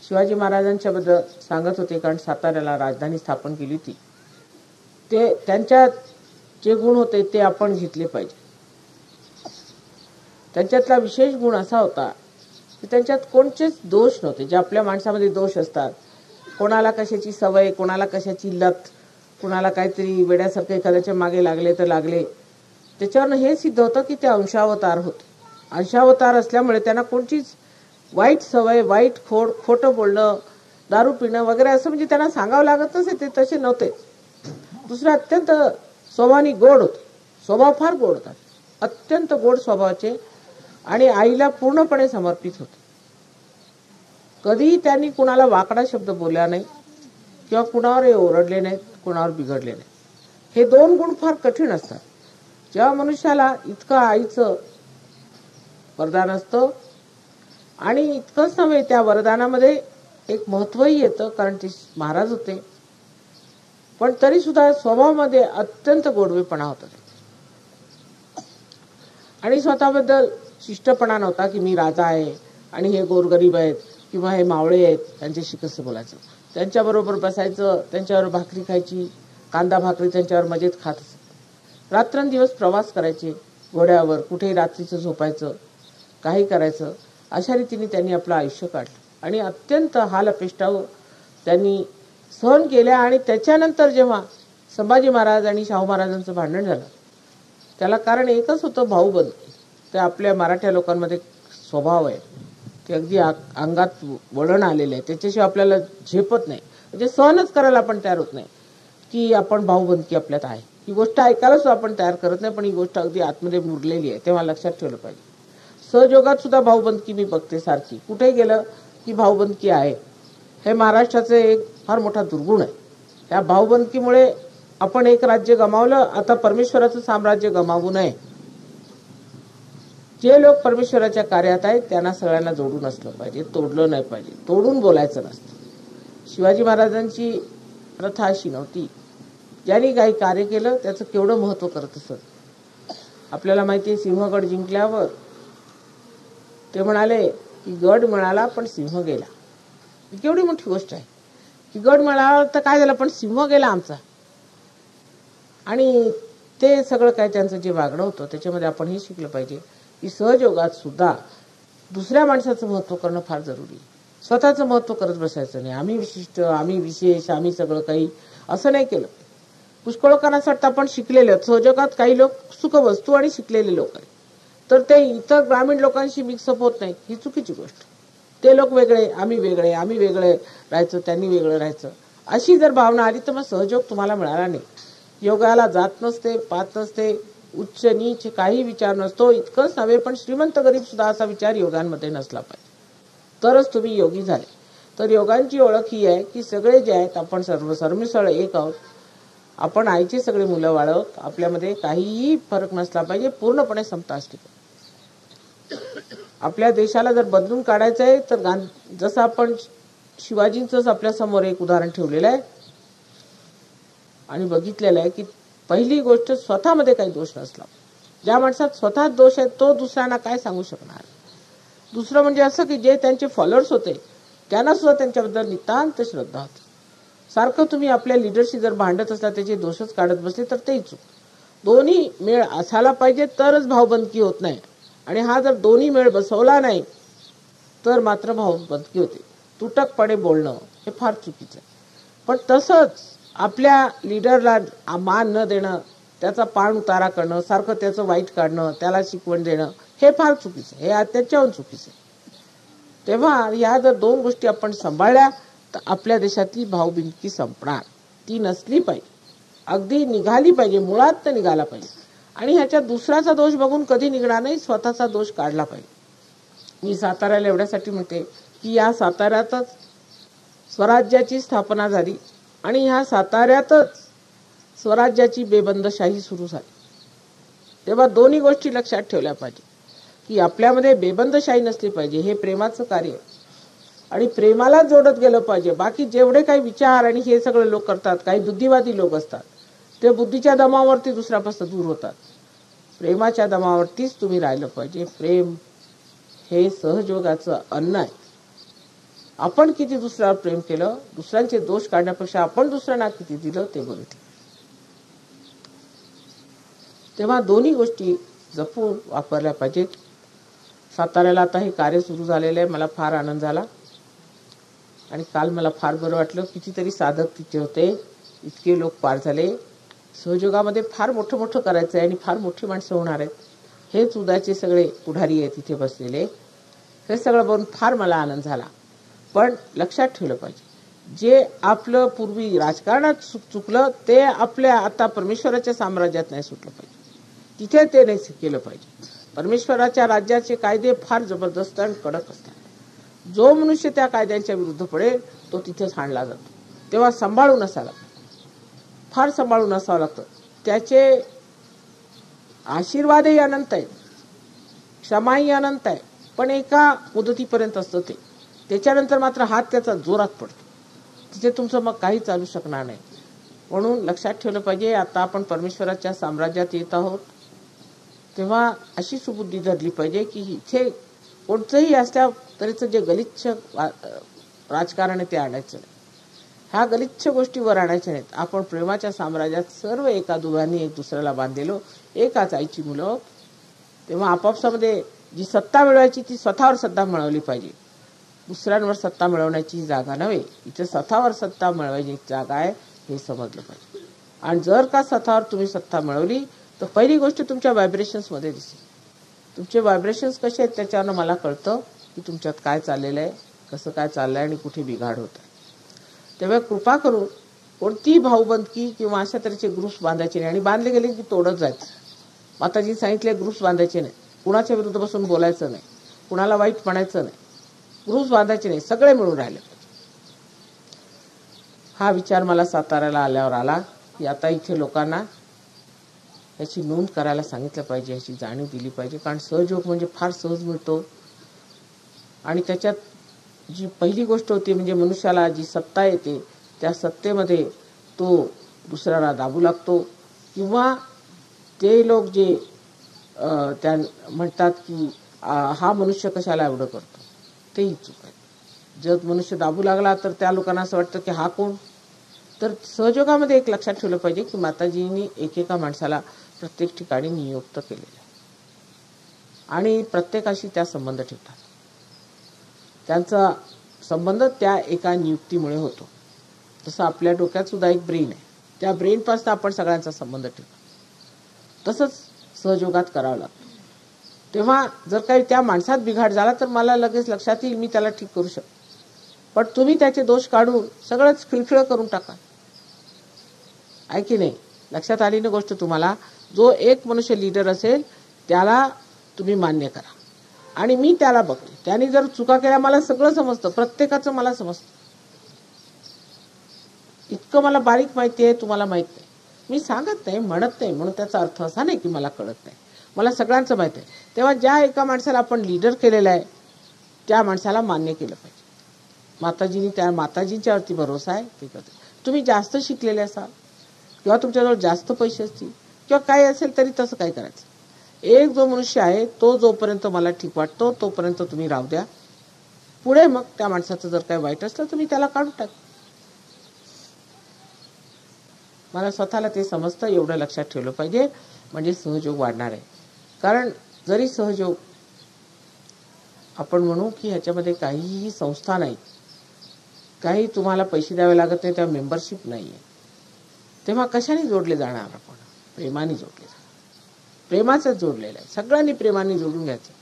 शिवाजी महाराजांच्या बद्दल सांगत होते, कारण साताऱ्याला राजधानी स्थापन केली होती. ते त्यांच्यात जे गुण होते ते आपण घेतले पाहिजे. त्यांच्यातला विशेष गुण असा होता की त्यांच्यात कोणतेच दोष नव्हते. जे आपल्या माणसामध्ये दोष असतात, कोणाला कशाची सवय, कोणाला कशाची लत, कोणाला काहीतरी वेड्यासारखं एखाद्याच्या मागे लागले तर लागले. त्याच्यावरनं हे सिद्ध होतं की ते अंशावतार होते. अंशावतार असल्यामुळे त्यांना कोणतीच वाईट सवय, वाईट खोटं बोलणं, दारू पिणं वगैरे असं म्हणजे त्यांना सांगावं लागत नसे, ते तसे नव्हते. दुसरे अत्यंत स्वभावाने गोड होते. स्वभाव फार गोड होता, अत्यंत गोड स्वभावाचे, आणि आईला पूर्णपणे समर्पित होते. कधीही त्यांनी कुणाला वाकडा शब्द बोलला नाही किंवा कुणावर ओरडले नाहीत, कुणावर बिघडले नाही. हे दोन गुण फार कठीण असतात. जेव्हा मनुष्याला इतकं आईचं वरदान असतं, आणि इतकंच नव्हे, त्या वरदानामध्ये एक महत्वही येतं, कारण ते महाराज होते, पण तरी सुद्धा स्वभावामध्ये अत्यंत गोडवेपणा होता. आणि स्वतःबद्दल शिष्टपणा नव्हता की मी राजा आहे आणि हे गोरगरीब आहेत किंवा हे मावळे आहेत, त्यांच्याशी कसं बोलायचं. त्यांच्याबरोबर बसायचं, त्यांच्यावर भाकरी खायची, कांदा भाकरी त्यांच्यावर मजेत खात असत. रात्रंदिवस प्रवास करायचे घोड्यावर, कुठेही रात्रीचं झोपायचं, काही करायचं. अशा रीतीने त्यांनी आपलं आयुष्य काढलं आणि अत्यंत हाल अपेष्टा त्यांनी सहन केल्या. आणि त्याच्यानंतर जेव्हा संभाजी महाराज आणि शाहू महाराजांचं भांडण झालं, त्याला कारण एकच होतं, भाऊबंदी. ते आपल्या मराठ्या लोकांमध्ये स्वभाव आहे, ते अगदी अंगात वळण आलेले आहे, त्याच्याशिवाय आपल्याला झेपत नाही, म्हणजे सहनच करायला आपण तयार होत नाही की आपण भाऊबंदी आपल्यात आहे. ही गोष्ट ऐकायला सुद्धा आपण तयार करत नाही, पण ही गोष्ट अगदी आतमध्ये मुरलेली आहे, तेव्हा लक्षात ठेवलं पाहिजे. सहजोगात सुद्धा भाऊबंदी मी बघते सारखी, कुठे गेलं की भाऊबंदी आहे. हे महाराष्ट्राचे एक फार मोठा दुर्गुण आहे. या भाऊबंदीमुळे आपण एक राज्य गमावलं, आता परमेश्वराचं साम्राज्य गमावू नये. जे लोक परमेश्वराच्या कार्यात आहेत त्यांना सगळ्यांना जोडून असलं पाहिजे, तोडलं नाही पाहिजे, तोडून बोलायचं नसतं. शिवाजी महाराजांची प्रथा अशी नव्हती. ज्यांनी काही कार्य केलं त्याचं केवढं महत्व करत असत. आपल्याला माहिती आहे, सिंहगड जिंकल्यावर ते म्हणाले की गड मिळाला पण सिंह गेला. ही केवढी मोठी गोष्ट आहे की गड मिळाला तर काय झालं, पण सिंह गेला आमचा. आणि ते सगळं काय त्यांचं जे वागणं होतं त्याच्यामध्ये आपण हे शिकलं पाहिजे की सहजयोगात सुद्धा दुसऱ्या माणसाचं महत्व करणं फार जरुरी आहे. स्वतःचं महत्व करत बसायचं नाही. आम्ही विशिष्ट, आम्ही विशेष, आम्ही सगळं काही, असं नाही केलं. पुष्कळ लोकांना असं वाटतं आपण शिकलेले आहोत. सहजयोगात काही लोक सुखवस्तू आणि शिकलेले लोक आहेत, तर ते इतर ग्रामीण लोकांशी मिक्सअप होत नाहीत, ही चुकीची गोष्ट. ते लोक वेगळे, आम्ही वेगळे, आम्ही वेगळे राहायचं, त्यांनी वेगळं राहायचं, अशी जर भावना आली तर मग सहयोग तुम्हाला मिळाला नाही. योगाला जात नसते, पात नसते, उच्च नीच काही विचार नसतो. इतकंच नव्हे, पण श्रीमंत गरीब सुद्धा असा विचार योगांमध्ये नसला पाहिजे, तरच तुम्ही योगी झाले. तर योगांची ओळख ही आहे की सगळे जे आहेत आपण सर्व सरमिसळ एक आहोत. आपण आईचे सगळे मुलं बाळ आहोत. आपल्यामध्ये काहीही फरक नसला पाहिजे, पूर्णपणे समता असली पाहिजे. आपल्या देशाला जर बदलून काढायचं आहे तर जसं आपण शिवाजींचंच आपल्या समोर एक उदाहरण ठेवलेलं आहे आणि बघितलेलं आहे की पहिली गोष्ट स्वतःमध्ये काही दोष नसला. ज्या माणसात स्वतः दोष आहे तो दुसऱ्यांना काय सांगू शकणार. दुसरं म्हणजे असं की जे त्यांचे फॉलोअर्स होते त्यांना सुद्धा त्यांच्याबद्दल नितांत श्रद्धा होती. सारखं तुम्ही आपल्या लिडरशी जर भांडत असला, त्याचे दोषच काढत बसले तर तेही चूक. दोन्ही मेळ असायला पाहिजे तरच भावबंदकी होत नाही. आणि हा जर दोन्ही मेळ बसवला नाही तर मात्र भावबंदकी होते. तुटकपणे बोलणं हे फार चुकीचं आहे. पण तसंच आपल्या लिडरला मान न देणं, त्याचा पाण उतारा करणं, सारखं त्याचं वाईट काढणं, त्याला शिकवण देणं, हे फार चुकीचं आहे. हे त्याच्याहून चुकीचं आहे. तेव्हा ह्या जर दोन गोष्टी आपण सांभाळल्या तर आपल्या देशातली भावबंदकी संपणार. ती नसली पाहिजे, अगदी निघाली पाहिजे, मुळात तर निघाला पाहिजे. आणि ह्याच्यात दुसऱ्याचा दोष बघून कधी निघणार नाही, स्वतःचा दोष काढला पाहिजे. मी साताऱ्याला एवढ्यासाठी म्हणते की या साताऱ्यातच स्वराज्याची स्थापना झाली आणि ह्या साताऱ्यातच स्वराज्याची बेबंदशाही सुरू झाली. तेव्हा दोन्ही गोष्टी लक्षात ठेवल्या पाहिजे की आपल्यामध्ये बेबंदशाही नसली पाहिजे. हे प्रेमाचं कार्य आणि प्रेमाला जोडत गेलं पाहिजे. बाकी जेवढे काही विचार आणि हे सगळे लोक करतात, काही बुद्धिवादी लोक असतात, ते बुद्धीच्या दमावरती दुसऱ्यापासून दूर होतात. प्रेमाच्या दमावरतीच तुम्ही राहिलं पाहिजे. प्रेम हे सहयोगाचं अन्न आहे. आपण किती दुसऱ्यावर प्रेम केलं, दुसऱ्यांचे दोष काढण्यापेक्षा आपण दुसऱ्यांना किती दिलं ते बघितलं. तेव्हा दोन्ही गोष्टी जपून वापरल्या पाहिजेत. साताऱ्याला आता हे कार्य सुरू झालेलं आहे. मला फार आनंद झाला आणि काल मला फार बरं वाटलं. कितीतरी साधक तिथे होते, इतके लोक पार झाले. सहयोगामध्ये फार मोठं मोठं करायचं आहे आणि फार मोठी माणसं होणार आहेत. हेच उद्याचे सगळे पुढारी आहेत तिथे बसलेले. हे सगळं बघून फार मला आनंद झाला. पण लक्षात ठेवलं पाहिजे, जे आपलं पूर्वी राजकारणात चुकलं ते आपल्या आता परमेश्वराच्या साम्राज्यात नाही सुटलं पाहिजे. तिथे ते नाही केलं पाहिजे. परमेश्वराच्या राज्याचे कायदे फार जबरदस्त आणि कडक असतात. जो मनुष्य त्या कायद्यांच्या विरुद्ध पडेल तो तिथेच हाणला जातो. तेव्हा सांभाळून असावं लागतं, फार सांभाळून असावं लागतं. त्याचे आशीर्वादही अनंत आहेत, क्षमाही अनंत आहे, पण एका मुदतीपर्यंत असतं ते. त्याच्यानंतर मात्र हात त्याचा जोरात पडतो. तिथे तुमचं मग काही चालू शकणार नाही. म्हणून लक्षात ठेवलं पाहिजे, आता आपण परमेश्वराच्या साम्राज्यात येत आहोत, तेव्हा अशी सुबुद्धी धरली पाहिजे की इथे कोणतंही असल्या तरीचं जे गलिच्छ राजकारण आहे ते आणायचं नाही. ह्या गलिच्छ गोष्टीवर आणायच्या नाहीत. आपण प्रेमाच्या साम्राज्यात सर्व एका दुव्याने एक दुसऱ्याला बांधलेलो, एकाच आईची मुलं. तेव्हा आपापसामध्ये जी सत्ता मिळवायची ती स्वतःवर सत्ता मिळवली पाहिजे. दुसऱ्यांवर सत्ता मिळवण्याची जागा नव्हे, इथे स्वतःवर सत्ता मिळवायची जागा आहे हे समजलं पाहिजे. आणि जर का स्वतःवर तुम्ही सत्ता मिळवली तर पहिली गोष्ट तुमच्या व्हायब्रेशन्स मध्ये दिसेल. तुमचे व्हायब्रेशन्स कसे आहेत त्याच्यावर मला कळतं की तुमच्यात काय चाललेलं आहे, कसं काय चाललंय आणि कुठे बिघाड होत आहे. तेव्हा कृपा करून कोणतीही भाऊबंदकी किंवा अशा तऱ्हेचे ग्रुप्स बांधायचे नाही. आणि बांधले गेले की तोडत जायचं. माताजी सांगितले ग्रुप्स बांधायचे नाही, कुणाच्या विरुद्ध बसून बोलायचं नाही, कुणाला वाईट म्हणायचं नाही, ग्रुप्स बांधायचे नाही, सगळे मिळून राहिले पाहिजे. हा विचार मला साताऱ्याला आल्यावर आला की आता इथे लोकांना याची नोंद करायला सांगितलं पाहिजे, याची जाणीव दिली पाहिजे. कारण सहयोग म्हणजे फार सहज मिळतो. आणि त्याच्यात जी पहिली गोष्ट होती म्हणजे मनुष्याला जी सत्ता येते, त्या सत्तेमध्ये तो दुसऱ्याला दाबू लागतो. किंवा ते लोक जे त्या म्हणतात की हा मनुष्य कशाला एवढं करतो, तेही चूक आहे. जर मनुष्य दाबू लागला तर त्या लोकांना असं वाटतं की हा कोण. तर सहयोगामध्ये एक लक्षात ठेवलं पाहिजे की माताजींनी एकेका माणसाला प्रत्येक ठिकाणी नियुक्त केलेलं आहे आणि प्रत्येकाशी त्या संबंध ठेवतात. त्यांचा संबंध त्या एका नियुक्तीमुळे होतो. तसं आपल्या डोक्यात सुद्धा एक ब्रेन आहे, त्या ब्रेन पासून आपण सगळ्यांचा संबंध ठेवतो. तसंच सहयोगात करावं लागतं. तेव्हा जर काही त्या माणसात बिघाड झाला तर मला लगेच लक्षात येईल, मी त्याला ठीक करू शकतो. पण तुम्ही त्याचे दोष काढून सगळंच खिळखिळ करून टाका, आहे की नाही. लक्षात आली ना गोष्ट तुम्हाला. जो एक मनुष्य लीडर असेल त्याला तुम्ही मान्य करा आणि मी त्याला बघते. त्यांनी जर चुका केल्या मला सगळं समजतं, प्रत्येकाचं मला समजतं. इतकं मला बारीक माहिती आहे, तुम्हाला माहित नाही. मी सांगत नाही, म्हणत नाही म्हणून त्याचा अर्थ असा नाही की मला कळत नाही. मला सगळ्यांचं माहिती आहे. तेव्हा ज्या एका माणसाला आपण लीडर केलेलं आहे त्या माणसाला मान्य केलं पाहिजे. माताजींनी त्या माताजींच्यावरती भरोसा आहे ते करते. तुम्ही जास्त शिकलेले असाल किंवा तुमच्याजवळ जास्त पैसे असतील किंवा काय असेल तरी तसं काय करायचं. एक जो मनुष्य आहे तो जोपर्यंत मला ठीक वाटतो तोपर्यंत तुम्ही राहू द्या. पुढे मग त्या माणसाचं जर काही वाईट असलं तुम्ही त्याला काढून टाक. मला स्वतःला ते समजतं, एवढं लक्षात ठेवलं पाहिजे, म्हणजे सहयोग वाढणार आहे. कारण जरी सहयोग आपण म्हणू की ह्याच्यामध्ये काहीही संस्था नाही, काही तुम्हाला पैसे द्यावे लागत नाही, त्या मेंबरशिप नाही आहे, तेव्हा कशाने जोडले जाणार आपण. प्रेमाने जोडले जाणार, प्रेमाचंच जोडलेलं आहे. सगळ्यांनी प्रेमाने जोडून घ्यायचं.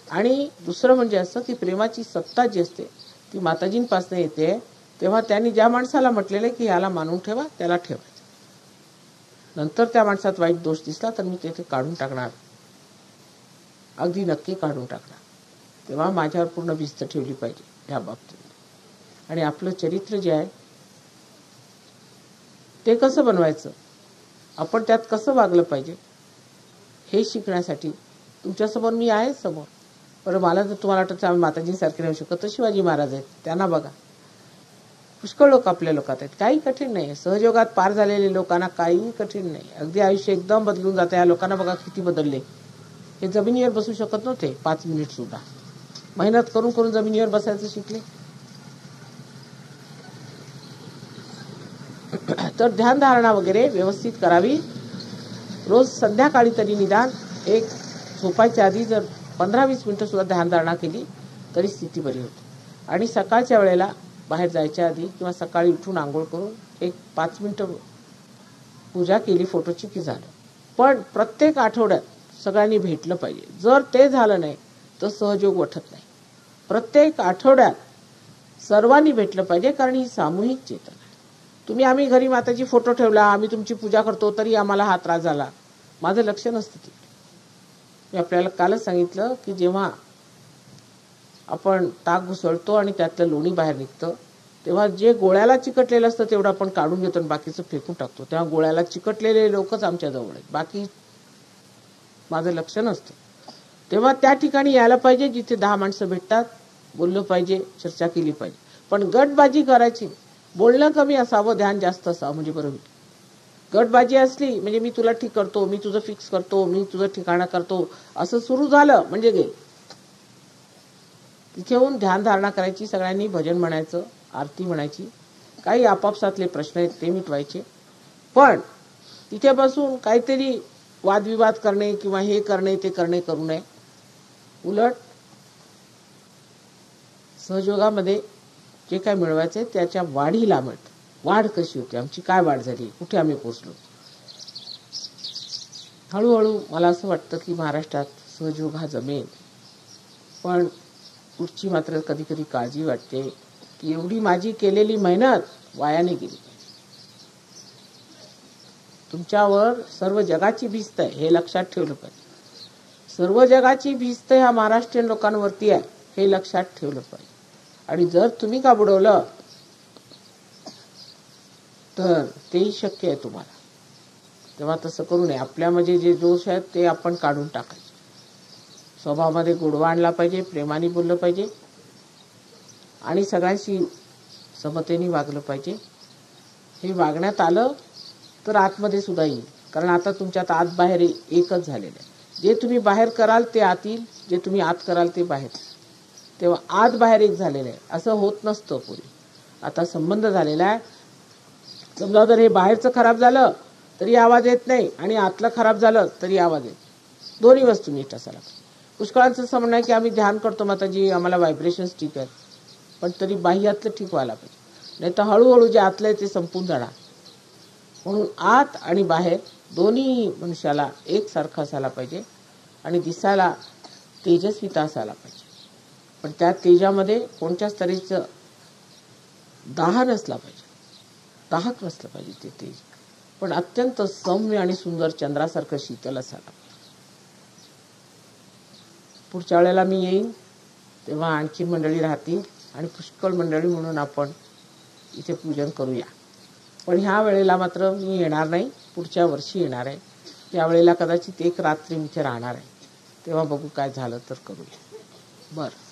आणि दुसरं म्हणजे असं की प्रेमाची सत्ता जी असते ती माताजींपासून येते. तेव्हा त्यांनी ज्या माणसाला म्हटलेलं की ह्याला मानून ठेवा त्याला ठेवायचं. नंतर त्या माणसात वाईट दोष दिसला तर मी तेथे काढून टाकणार, अगदी नक्की काढून टाकणार. तेव्हा माझ्यावर पूर्ण भिस्त ठेवली पाहिजे ह्या बाबतीत. आणि आपलं चरित्र जे आहे ते कसं बनवायचं, आपण त्यात कसं वागलं पाहिजे हे शिकण्यासाठी तुमच्यासमोर मी आहे समोर. बरं, मला तर तुम्हाला वाटतं आम्ही माताजींसारखे राहू शकत, तर शिवाजी महाराज आहेत, त्यांना बघा. पुष्कळ लोक आपल्या लोकात आहेत, काही कठीण नाही. सहयोगात पार झालेले लोकांना काही कठीण नाही. अगदी आयुष्य एकदम बदलून जातं. या लोकांना बघा किती बदलले. हे जमिनीवर बसू शकत नव्हते 5 मिनिट सुद्धा. मेहनत करून करून जमिनीवर बसायचं शिकले. तर ध्यानधारणा वगैरे व्यवस्थित करावी. रोज संध्याकाळी तरी निदान एक झोपायच्या आधी जर 15-20 मिनिटं सुद्धा ध्यानधारणा केली तरी स्थिती बरी होते. आणि सकाळच्या वेळेला बाहेर जायच्या आधी किंवा सकाळी उठून आंघोळ करून एक 5 मिनिटं पूजा केली फोटोची की झालं. पण प्रत्येक आठवड्यात सगळ्यांनी भेटलं पाहिजे. जर ते झालं नाही तर सहयोग वाटत नाही. प्रत्येक आठवड्यात सर्वांनी भेटलं पाहिजे, कारण ही सामूहिक चेतना आहे. तुम्ही आम्ही घरी माताजी फोटो ठेवला, आम्ही तुमची पूजा करतो, तरी आम्हाला हा त्रास झाला, माझं लक्ष नसतं तिकडे. मी आपल्याला कालच सांगितलं की जेव्हा आपण ताक घुसळतो आणि त्यातलं लोणी बाहेर निघतं, तेव्हा जे गोळ्याला चिकटलेलं असतं तेवढं आपण काढून घेतो आणि बाकीचं फेकून टाकतो. तेव्हा गोळ्याला चिकटलेले लोकच आमच्या जवळ आहेत, बाकी माझं लक्ष नसतं. तेव्हा त्या ठिकाणी यायला पाहिजे जिथे 10 माणसं भेटतात, बोललं पाहिजे, चर्चा केली पाहिजे. पण गटबाजी करायची, बोलणं कमी असावं, ध्यान जास्त असावं म्हणजे बरं होईल. गटबाजी असली म्हणजे मी तुला ठीक करतो, मी तुझं फिक्स करतो, मी तुझं ठिकाणा करतो, असं सुरू झालं म्हणजे गेलं. तिथे येऊन ध्यानधारणा करायची, सगळ्यांनी भजन म्हणायचं, आरती म्हणायची, काही आपापसातले प्रश्न आहेत ते मिटवायचे. पण तिथे बसून काहीतरी वादविवाद करणे किंवा हे करणे ते करणे करू नये. उलट सहयोगामध्ये जे काय मिळवायचे त्याच्या वाढीला मिळतं. वाढ कशी होती, आमची काय वाढ झाली, कुठे आम्ही पोचलो. हळूहळू मला असं वाटतं की महाराष्ट्रात सहयोग हा जमेल. पण पुढची मात्र कधी कधी काळजी वाटते की एवढी माझी केलेली मेहनत वायाने गेली. तुमच्यावर सर्व जगाची भिस्त आहे हे लक्षात ठेवलं पाहिजे. सर्व जगाची भिस्त ह्या महाराष्ट्रीयन लोकांवरती आहे हे लक्षात ठेवलं पाहिजे. आणि जर तुम्ही का बुडवलं तर तेही शक्य आहे तुम्हाला. तेव्हा तसं करू नये. आपल्यामध्ये जे दोष आहेत ते आपण काढून टाकायचे. स्वभावामध्ये गोडवा आणला पाहिजे, प्रेमाने बोललं पाहिजे आणि सगळ्यांशी समतेने वागलं पाहिजे. हे वागण्यात आलं तर आतमध्ये सुद्धा येईल. कारण आता तुमच्यात आत बाहेर एकच झालेलं आहे. जे तुम्ही बाहेर कराल ते आत येईल, जे तुम्ही आत कराल ते बाहेर. तेव्हा आत बाहेर एक झालेलं आहे. असं होत नसतं पूर्वी. आता संबंध झालेला आहे. समजा जर हे बाहेरचं खराब झालं तरी आवाज येत नाही आणि आतलं खराब झालं तरी आवाज येत. दोन्ही वस्तू नीट असायला पाहिजे. पुष्कळांचं असं म्हणणं आहे की आम्ही ध्यान करतो माताजी, आम्हाला व्हायब्रेशन्स ठीक आहेत, पण तरी बाह्यातलं ठीक व्हायला पाहिजे. नाही तर हळूहळू जे आतलं आहे ते संपून जाणार. म्हणून आत आणि बाहेर दोन्ही मनुष्याला एकसारखं असायला पाहिजे आणि दिसायला तेजस्विता असायला पाहिजे. पण त्या तेजामध्ये कोणत्याच तऱ्हेचं दाह नसला पाहिजे, दाहक नसलं पाहिजे ते तेज. पण अत्यंत सौम्य आणि सुंदर चंद्रासारखं शीतल असायला पाहिजे. पुढच्या वेळेला मी येईन तेव्हा आणखी मंडळी राहतील आणि पुष्कळ मंडळी म्हणून आपण इथे पूजन करूया. पण ह्या वेळेला मात्र मी येणार नाही, पुढच्या वर्षी येणार आहे. यावेळेला कदाचित एक रात्री इथे राहणार आहे. तेव्हा बघू काय झालं तर करूया. बरं.